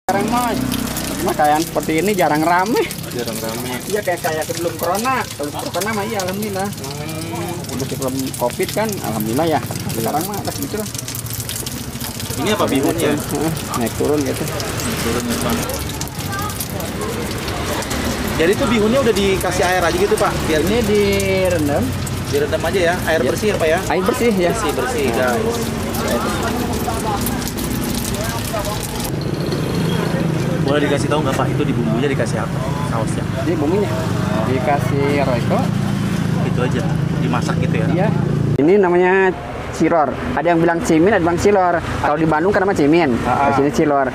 Sekarang mah kayak seperti ini jarang rame. Jarang rame. Iya kayak sebelum corona. Kalau corona mah iya alhamdulillah. Udah sebelum covid kan alhamdulillah ya. Sekarang mah ada gitu lah. Ini apa bihunnya? Naik turun gitu. Turun ya Pak. Jadi tuh bihunnya udah dikasih air aja gitu Pak? Biar Ini direndam. direndam aja ya, air bersih ya Pak ya? Air bersih ya. Bersih guys. Boleh dikasih tahu nggak Pak, itu di bumbunya dikasih apa? Sausnya? Ini bumbunya dikasih royco. Itu aja, dimasak gitu ya? Iya. Ini namanya cilor. Ada yang bilang cimin, ada yang bilang cilor. Kalau di Bandung kan nama cimin. Di sini cilor.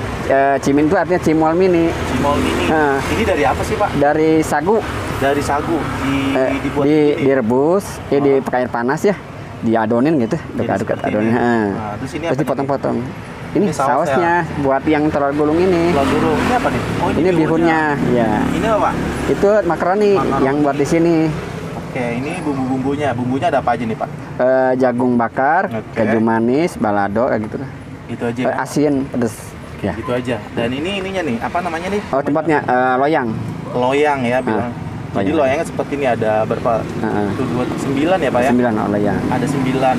Cimin itu artinya cimol mini. Cimol mini. Ini dari apa sih Pak? Dari sagu. Dari sagu. Dibuat direbus, dipakai air panas ya. Diadonin gitu, aduk-aduk adonin. Nah, terus ini terus apa dipotong-potong. Ini sausnya. sausnya buat yang telur gulung ini. Telur gulung. Ini apa nih? Oh, ini bihunnya, ya. Ini apa Pak? Itu makaroni yang buat di sini. Oke, ini bumbu-bumbunya. Bumbunya ada apa aja nih Pak? Jagung bakar, keju manis, balado kayak gitu. Itu aja. Asin, pedes. Ya. Gitu aja. Dan ini ininya nih, apa namanya nih? Oh, tempatnya loyang. Loyang ya bilang. Jadi loyangnya seperti ini ada berapa? Itu 9 ya Pak ya? 9 loyang. Ada 9.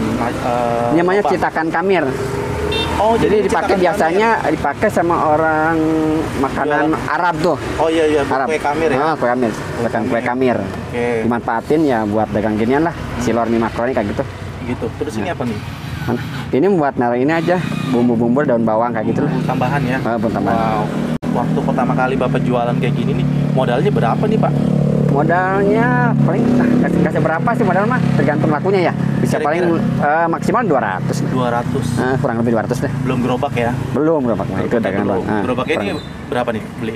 Ini namanya citakan kamir. Oh, jadi dipakai biasanya dipakai sama orang makanan Arab tuh. Oh iya Arab. Kue kamir ya. Kue kamir, kue kamir. Oke. Dimanfaatin ya buat dagang ginian lah, cilor mie makaroni kayak gitu. Gitu. Terus ini apa nih? Ini buat naruh ini aja, bumbu-bumbu daun bawang kayak gitu lah. Bumbu tambahan ya. Bumbu tambahan. Wow. Waktu pertama kali Bapak jualan kayak gini nih, modalnya berapa nih Pak? Modalnya paling kasih berapa sih modal mah? Tergantung lakunya ya. Bisa Kira-kira? paling maksimal 200. 200. Kurang lebih 200 deh. Belum gerobak ya? Belum gerobak mah. Itu dagangan. Gerobaknya ini berapa nih beli?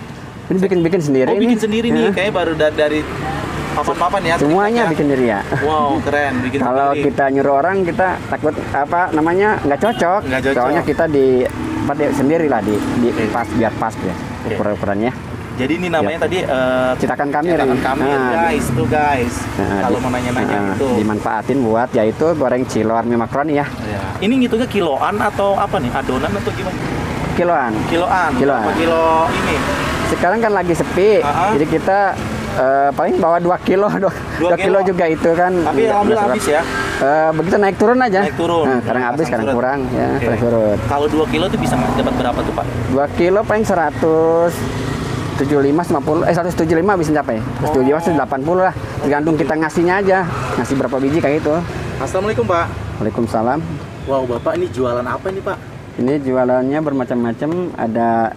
Ini bikin sendiri. Oh, bikin sendiri nih. Kayaknya baru dari papan-papan ya. Semuanya ya? bikin sendiri ya. Wow, keren. Bikin Kalau sendiri. kita nyuruh orang kita takut nggak cocok. Nggak cocok. Soalnya kita sendiri lah pas biar pas ya ukurannya. Jadi ini namanya tadi citakan kamir. Citakan kamir guys, tuh guys. Kalau mau nanya-nanya itu. Dimanfaatin buat yaitu goreng cilor mie makaroni ya. Ini ngitungnya kiloan atau apa nih? Adonan atau gimana? Kiloan. Kiloan. Berapa kilo ini? Sekarang kan lagi sepi. Jadi kita paling bawa 2 kilo. 2 kilo juga itu kan. Tapi alhamdulillah habis ya. Begitu naik turun aja. Naik turun. Sekarang habis, sekarang kurang ya. Surut. Kalau 2 kilo tuh bisa dapat berapa tuh Pak? 2 kilo paling 175 bisa capai. 175 180 lah. Tergantung kita ngasihnya aja. Ngasih berapa biji kayak gitu. Assalamualaikum Pak. Waalaikumsalam. Wow, Bapak ini jualan apa ini Pak? Ini jualannya bermacam-macam. Ada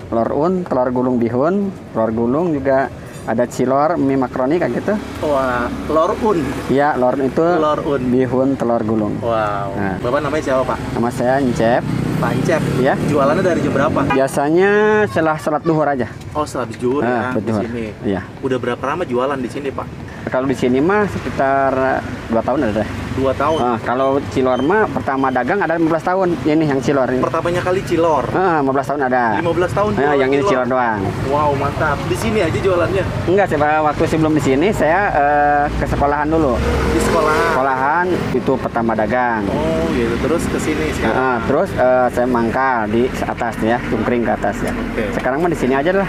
telur gulung bihun, telur gulung juga ada cilor, mie makaroni kayak gitu. Wah, lorun. Iya, lorun itu lorun. Bihun telur gulung. Wow. Nah. Bapak namanya siapa Pak? Nama saya Encep. Pak Encep. Ya. Jualannya dari jam berapa? Biasanya setelah salat duhur aja. Oh, setelah zuhur ya di sini. Iya. Udah berapa lama jualan di sini Pak? Kalau di sini mah sekitar 2 tahun ada. 2 tahun. Kalau cilor mah pertama dagang ada 15 tahun. Ini yang cilor ini. Pertamanya kali cilor. 15 tahun ada. 15 tahun. Yang ini cilor doang. Wow, mantap. Di sini aja jualannya? Enggak, waktu sebelum di sini saya ke sekolahan dulu. Di sekolahan itu pertama dagang. Oh, gitu. Terus ke sini sekarang. Terus saya mangkal di atas ya, cungkring ke atas ya. Sekarang mah di sini aja lah.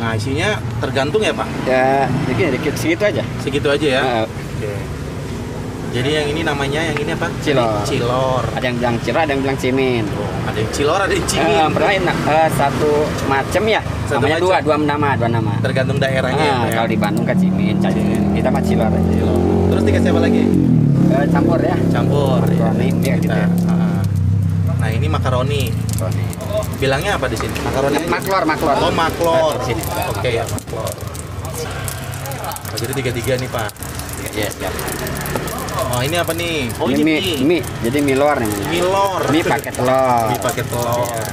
Nah, isinya tergantung ya Pak? Ya, dikit segitu aja. Segitu aja ya? Oke. Jadi yang ini namanya, yang ini apa? Cilor. Cilor. Ada yang bilang cilor, ada yang bilang cimin. Ada yang cilor, ada yang cimin. Satu macam ya. Namanya dua nama. Tergantung daerahnya. Kalau di Bandung kan cimin, kita mah cilor aja. Terus dikasih apa lagi? Campur ya. Campur. Makaroni ya, gitu ya. Nah, ini makaroni. Bilangnya apa di sini? Makaroni. Maklor. Oh, maklor. Oke ya, maklor. Jadi 3 nih Pak. Ya. Oh, ini apa nih? Oh, ini mie. Jadi mie lor nih. Mie lor. Mie pakai telur. Mie pakai telur. Ya.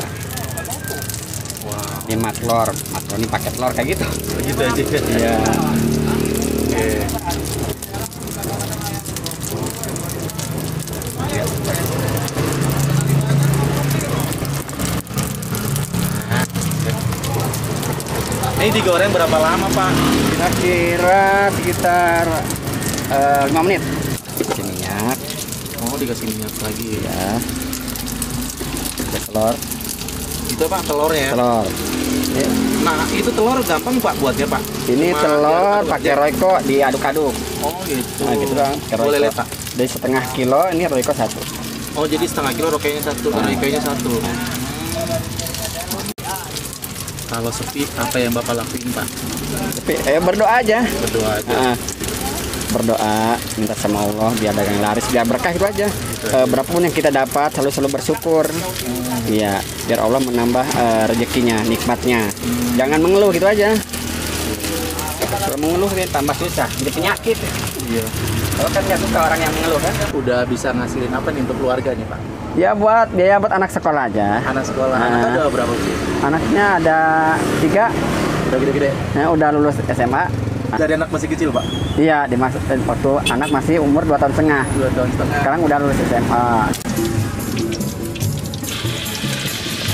Wow. Ini maklor. Makaroni pakai telur kayak gitu. Gitu aja. Iya. Oke. Ini digoreng berapa lama Pak? Kira-kira sekitar 5 menit. Isi minyak. Oh, dikasih minyak lagi. Ya. Ada telur. Itu Pak telurnya ya? Telur. Ya. Nah, itu telur gampang Pak buatnya Pak? Ini Cuma telur diaduk-aduk pakai aja? Royco diaduk-aduk. Oh gitu. Nah, gitu Bang. Pakai Boleh Royco. lihat Pak? Dari setengah kilo ini Royco 1. Oh jadi setengah kilo rokenya satu, rokenya satu. Kalau sepi apa yang Bapak lakuin Pak? Tapi berdoa aja. Berdoa aja. Nah, berdoa, minta sama Allah biar dagang laris, biar berkah itu aja. Berapapun yang kita dapat selalu bersyukur. Iya, biar Allah menambah rezekinya, nikmatnya. Jangan mengeluh gitu aja. Kalau mengeluh dia tambah susah, jadi penyakit. Iya. Kalau kan nggak suka orang yang mengeluh kan. Udah bisa ngasilin apa nih untuk keluarga nih Pak? Ya buat biaya buat anak sekolah aja. Anak sekolah, anak ada berapa sih? Anaknya ada 3, Udah gede-gede. udah lulus SMA. Dari anak masih kecil Pak? Iya, waktu anak masih umur 2 tahun setengah. 2 tahun setengah. Sekarang udah lulus SMA.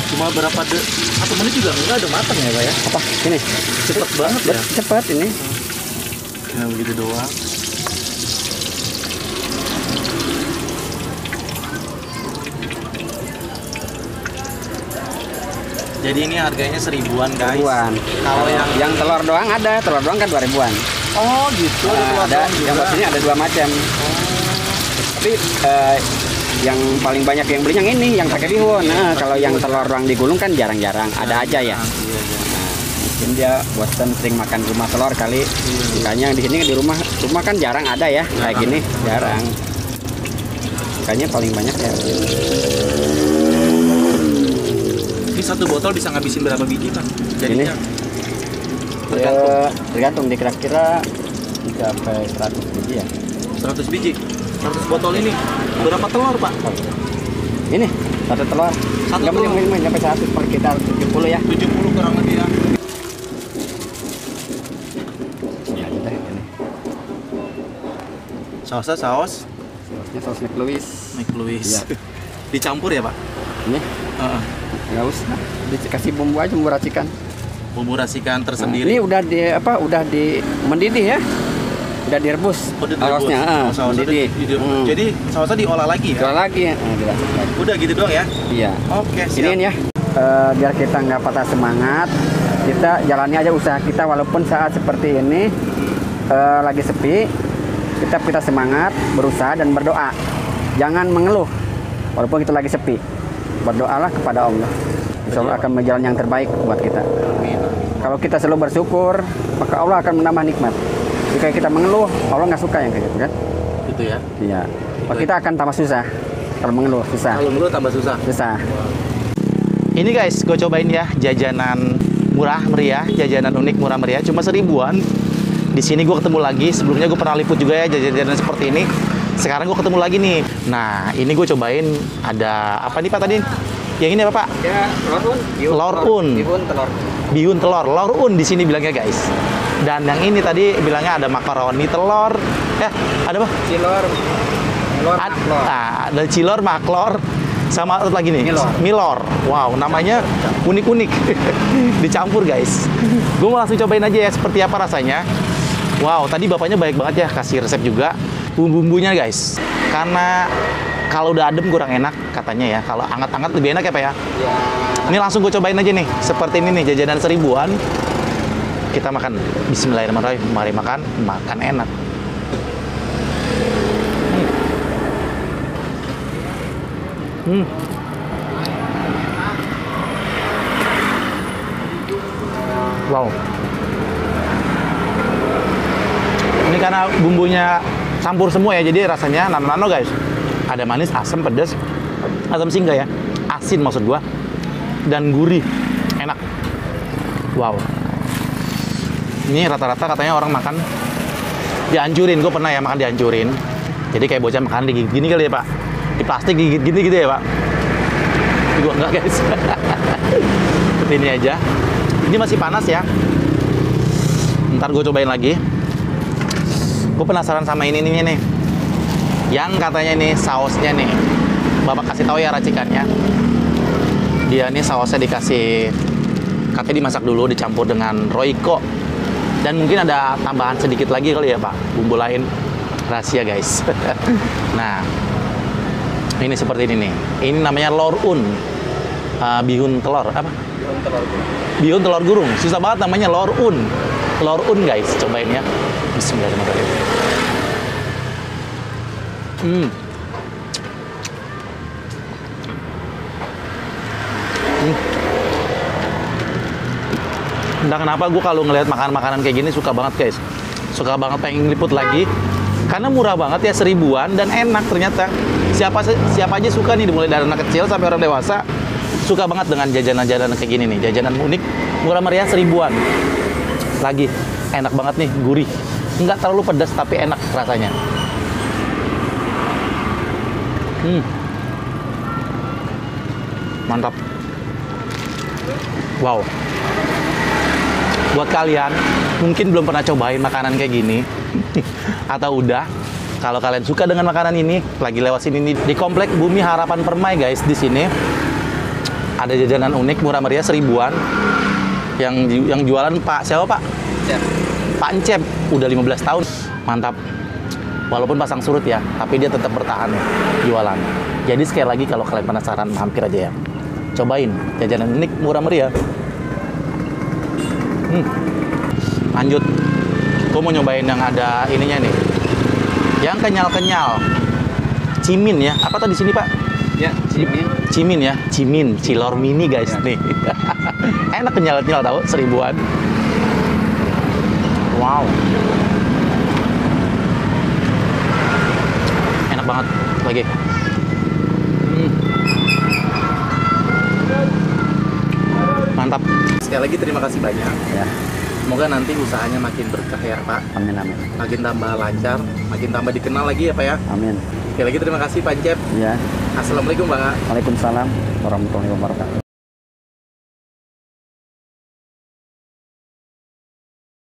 Cuma berapa 1 menit juga enggak ada matang ya Pak ya? Apa? Ini Cepet banget ya? cepet ini. Ya begitu doang. Jadi ini harganya 1000-an guys. Ribuan. Kalau yang telur doang ada, telur doang kan 2000-an. oh gitu Ada yang buat sini ada 2 macam. Tapi yang paling banyak yang beli yang ini, yang pakai bihun. Nah, kalau yang telur doang digulung kan jarang-jarang. Ada aja ya. Mungkin dia bosan sering makan rumah telur kali. Makanya di sini di rumah kan jarang ada ya kayak gini, jarang. Makanya paling banyak ya. Ini satu botol bisa ngabisin berapa biji Pak? Jadinya Tergantung di kira-kira sampai 100 biji ya. 100 biji. 100 botol ini berapa telur Pak? Ini satu telur. Satu Nggak telur. mungkin sampai 100 per sekitar 70 ya. 70 kurang lebih ya. Ya udah ini. Sausnya saus Ini saus McLouis. McLouis. Iya. Dicampur ya Pak? Ini Heeh. nggak usah. Dikasih bumbu aja, bumbu racikan. Bumbu racikan Nah, tersendiri. ini udah mendidih ya. Udah direbus. Oh, udah direbus. sausnya. Sausnya Mendidih. Jadi sausnya diolah lagi ya? Jual lagi ya. Diracik lagi. Udah gitu doang ya? Iya. Oke, siap. Iniin ya. Biar kita nggak patah semangat, kita jalani aja usaha kita walaupun saat seperti ini lagi sepi, kita semangat, berusaha dan berdoa. Jangan mengeluh walaupun kita lagi sepi. Berdoalah kepada Allah. Insya Allah akan menjalan yang terbaik buat kita. Amin. Kalau kita selalu bersyukur, maka Allah akan menambah nikmat. Jika kita mengeluh, Allah nggak suka yang kayak gitu kan? Gitu ya? Iya. Maka kita akan tambah susah. Kalau mengeluh susah. Kalau dulu tambah susah. Susah. Ini guys, gue cobain ya jajanan murah meriah, jajanan unik murah meriah, cuma 1000-an. Di sini gue ketemu lagi. Sebelumnya gue pernah liput juga ya jajanan seperti ini. Sekarang gue ketemu lagi nih. Nah, ini gue cobain ada apa nih Pak tadi? Yang ini apa Pak? Ya, lorun. Lorun. Bihun telur. Bihun telur, lorun di sini bilangnya guys. Dan yang ini tadi bilangnya ada makaroni telur. Ada apa? Cilor. Maklor. Ada cilor, maklor, sama satu lagi nih. Milor. Milor. Wow, namanya unik-unik. Dicampur guys. Gue mau langsung cobain aja ya seperti apa rasanya. Wow, tadi bapaknya baik banget ya kasih resep juga. Bumbu-bumbunya guys. Karena kalau udah adem kurang enak katanya ya. Kalau hangat-hangat lebih enak ya Pak ya. Ini langsung gue cobain aja nih. Seperti ini nih jajanan 1000-an. Kita makan. Bismillahirrahmanirrahim. Mari makan enak. Wow. Ini karena bumbunya campur semua ya, jadi rasanya nano-nano guys. Ada manis, asam, pedas. Asam sih enggak ya? Asin maksud gua. Dan gurih. Enak. Wow. Ini rata-rata katanya orang makan dihancurin. Gue pernah ya makan dihancurin. Jadi kayak bocah makan digigit gini kali ya Pak. Di plastik digigit gini gitu ya Pak. Tapi gue enggak guys. Seperti ini aja. Ini masih panas ya. Ntar gue cobain lagi. Gue penasaran sama ini nih. Yang katanya ini sausnya nih. Bapak kasih tahu ya racikannya. Dia nih sausnya dikasih, katanya dimasak dulu dicampur dengan Royco. Dan mungkin ada tambahan sedikit lagi kali ya Pak. Bumbu lain. Rahasia guys. Nah, Ini seperti ini nih. Ini namanya lorun. Bihun telur apa? Bihun telur gurung. Susah banget namanya lorun. Lorun guys, cobain ya. Bismillahirrahmanirrahim. Entah kenapa gue kalau ngelihat makanan-makanan kayak gini suka banget guys. Suka banget pengen liput lagi. Karena murah banget ya, 1000-an dan enak ternyata. Siapa aja suka nih, mulai dari anak kecil sampai orang dewasa. Suka banget dengan jajanan-jajanan kayak gini nih. Jajanan unik, murah meriah 1000-an. Lagi, enak banget nih, gurih. Nggak terlalu pedas tapi enak rasanya. Mantap. Wow. Buat kalian mungkin belum pernah cobain makanan kayak gini atau udah, kalau kalian suka dengan makanan ini, lagi lewat sini nih di Komplek Bumi Harapan Permai guys, di sini ada jajanan unik murah meriah 1000-an yang jualan Pak siapa Pak? Encep. Pak Encep udah 15 tahun. Mantap. Walaupun pasang surut ya, tapi dia tetap bertahan jualan. Jadi sekali lagi kalau kalian penasaran, mampir aja ya. Cobain jajanan unik murah meriah. Lanjut, gue mau nyobain yang ada ininya nih, yang kenyal-kenyal, cimin ya. Apa tadi sini Pak? Ya, cimin. Cimin ya, cimin, cilor mini guys nih. Enak kenyal-kenyal tahu, 1000-an. Wow, enak banget lagi. Mantap. Sekali lagi terima kasih banyak. Ya. Semoga nanti usahanya makin berkah ya Pak. Amin, amin. Makin tambah lancar, makin tambah dikenal lagi ya Pak ya. Amin. Sekali lagi terima kasih Pak Encep. Ya. Assalamualaikum Bang. Waalaikumsalam warahmatullahi wabarakatuh.